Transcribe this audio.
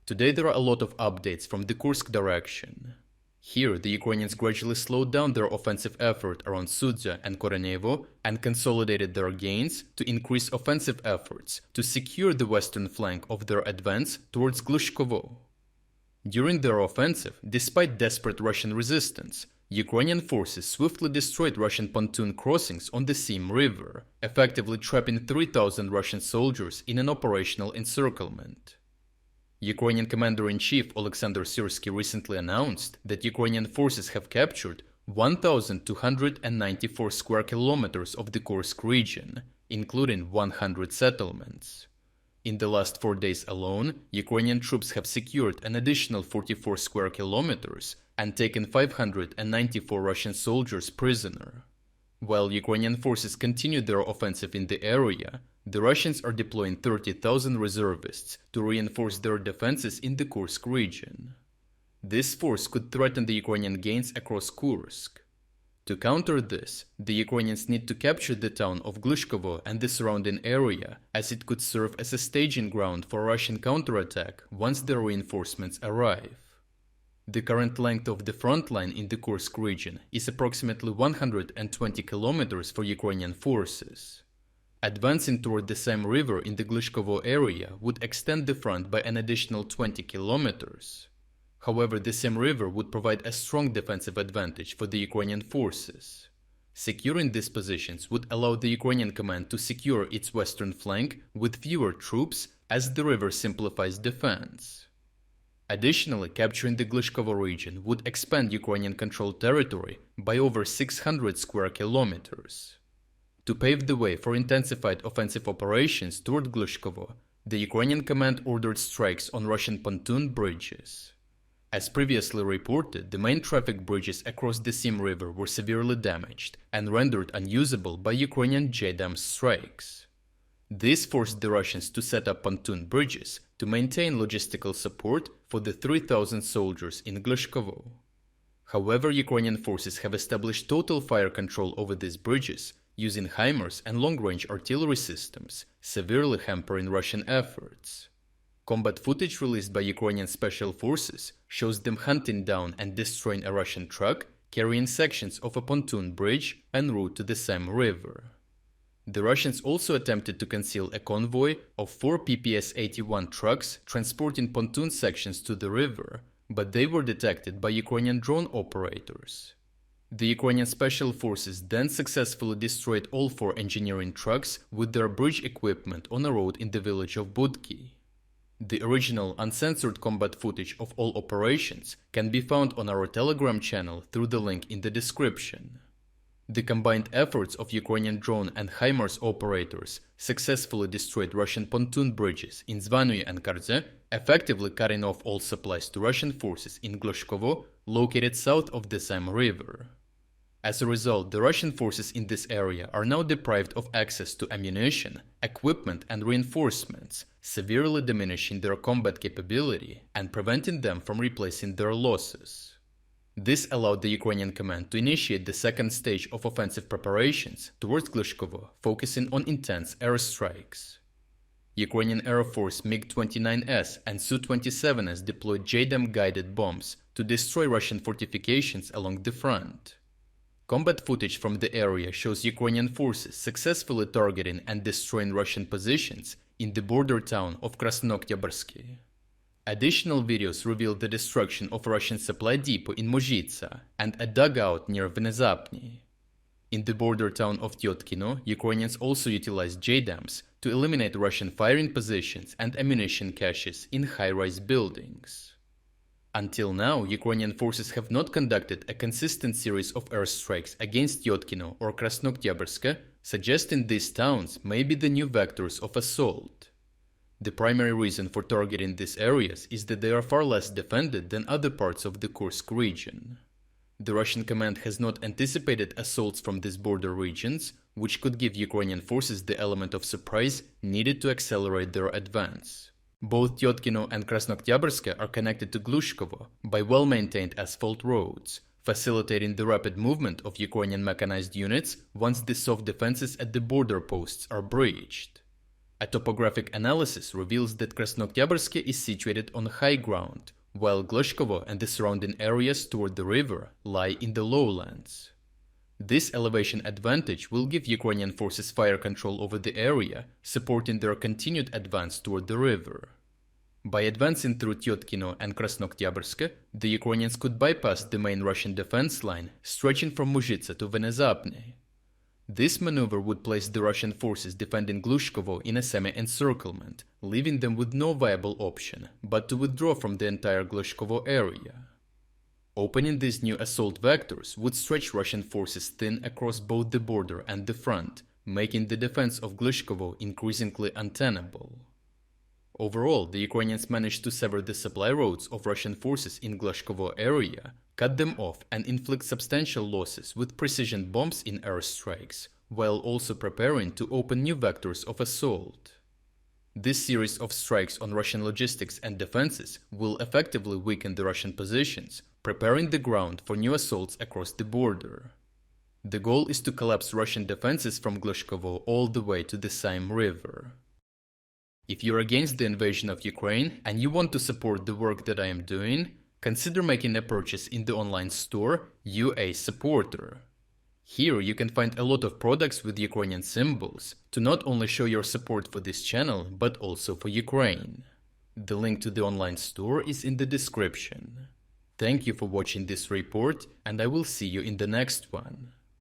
Today there are a lot of updates from the Kursk direction. Here, the Ukrainians gradually slowed down their offensive effort around Sudzha and Korenevo and consolidated their gains to increase offensive efforts to secure the western flank of their advance towards Glushkovo. During their offensive, despite desperate Russian resistance, Ukrainian forces swiftly destroyed Russian pontoon crossings on the Seym River, effectively trapping 3,000 Russian soldiers in an operational encirclement. Ukrainian Commander-in-Chief Oleksandr Syrsky recently announced that Ukrainian forces have captured 1,294 square kilometers of the Kursk region, including 100 settlements. In the last 4 days alone, Ukrainian troops have secured an additional 44 square kilometers and taken 594 Russian soldiers prisoner. While Ukrainian forces continue their offensive in the area, the Russians are deploying 30,000 reservists to reinforce their defenses in the Kursk region. This force could threaten the Ukrainian gains across Kursk. To counter this, the Ukrainians need to capture the town of Glushkovo and the surrounding area, as it could serve as a staging ground for Russian counterattack once their reinforcements arrive. The current length of the front line in the Kursk region is approximately 120 kilometers for Ukrainian forces. Advancing toward the Seym River in the Glushkovo area would extend the front by an additional 20 kilometers. However, the Seym River would provide a strong defensive advantage for the Ukrainian forces. Securing these positions would allow the Ukrainian command to secure its western flank with fewer troops, as the river simplifies defense. Additionally, capturing the Glushkovo region would expand Ukrainian controlled territory by over 600 square kilometers. To pave the way for intensified offensive operations toward Glushkovo, the Ukrainian command ordered strikes on Russian pontoon bridges. As previously reported, the main traffic bridges across the Seym River were severely damaged and rendered unusable by Ukrainian JDAM strikes. This forced the Russians to set up pontoon bridges to maintain logistical support for the 3,000 soldiers in Glushkovo. However, Ukrainian forces have established total fire control over these bridges, using HIMARS and long-range artillery systems, severely hampering Russian efforts. Combat footage released by Ukrainian special forces shows them hunting down and destroying a Russian truck carrying sections of a pontoon bridge en route to the Seym River. The Russians also attempted to conceal a convoy of 4 PPS-81 trucks transporting pontoon sections to the river, but they were detected by Ukrainian drone operators. The Ukrainian special forces then successfully destroyed all 4 engineering trucks with their bridge equipment on a road in the village of Budki. The original uncensored combat footage of all operations can be found on our Telegram channel through the link in the description. The combined efforts of Ukrainian drone and HIMARS operators successfully destroyed Russian pontoon bridges in Zvanuye and Kardze, effectively cutting off all supplies to Russian forces in Glushkovo, located south of the Seym River. As a result, the Russian forces in this area are now deprived of access to ammunition, equipment and reinforcements, severely diminishing their combat capability and preventing them from replacing their losses. This allowed the Ukrainian command to initiate the second stage of offensive preparations towards Glushkovo, focusing on intense airstrikes. Ukrainian Air Force MiG-29S and Su-27S deployed JDAM-guided bombs to destroy Russian fortifications along the front. Combat footage from the area shows Ukrainian forces successfully targeting and destroying Russian positions in the border town of Krasnoktyabrsky. Additional videos reveal the destruction of a Russian supply depot in Mozhitsa and a dugout near Venezapny. In the border town of Tyotkino, Ukrainians also utilized JDAMs to eliminate Russian firing positions and ammunition caches in high-rise buildings. Until now, Ukrainian forces have not conducted a consistent series of airstrikes against Tyotkino or Krasnoktyabrsky, suggesting these towns may be the new vectors of assault. The primary reason for targeting these areas is that they are far less defended than other parts of the Kursk region. The Russian command has not anticipated assaults from these border regions, which could give Ukrainian forces the element of surprise needed to accelerate their advance. Both Tyotkino and Krasnoktyabrsky are connected to Glushkovo by well-maintained asphalt roads, facilitating the rapid movement of Ukrainian mechanized units once the soft defenses at the border posts are breached. A topographic analysis reveals that Krasnoktyabrsky is situated on high ground, while Glushkovo and the surrounding areas toward the river lie in the lowlands. This elevation advantage will give Ukrainian forces fire control over the area, supporting their continued advance toward the river. By advancing through Tyotkino and Krasnoktyabrsky, the Ukrainians could bypass the main Russian defense line stretching from Muzhitsa to Venezapny. This maneuver would place the Russian forces defending Glushkovo in a semi-encirclement, leaving them with no viable option but to withdraw from the entire Glushkovo area. Opening these new assault vectors would stretch Russian forces thin across both the border and the front, making the defense of Glushkovo increasingly untenable. Overall, the Ukrainians managed to sever the supply roads of Russian forces in Glushkovo area, cut them off and inflict substantial losses with precision bombs in airstrikes, while also preparing to open new vectors of assault. This series of strikes on Russian logistics and defenses will effectively weaken the Russian positions, preparing the ground for new assaults across the border. The goal is to collapse Russian defenses from Glushkovo all the way to the Seym River. If you're against the invasion of Ukraine and you want to support the work that I am doing, consider making a purchase in the online store UA Supporter. Here you can find a lot of products with Ukrainian symbols to not only show your support for this channel, but also for Ukraine. The link to the online store is in the description. Thank you for watching this report, and I will see you in the next one.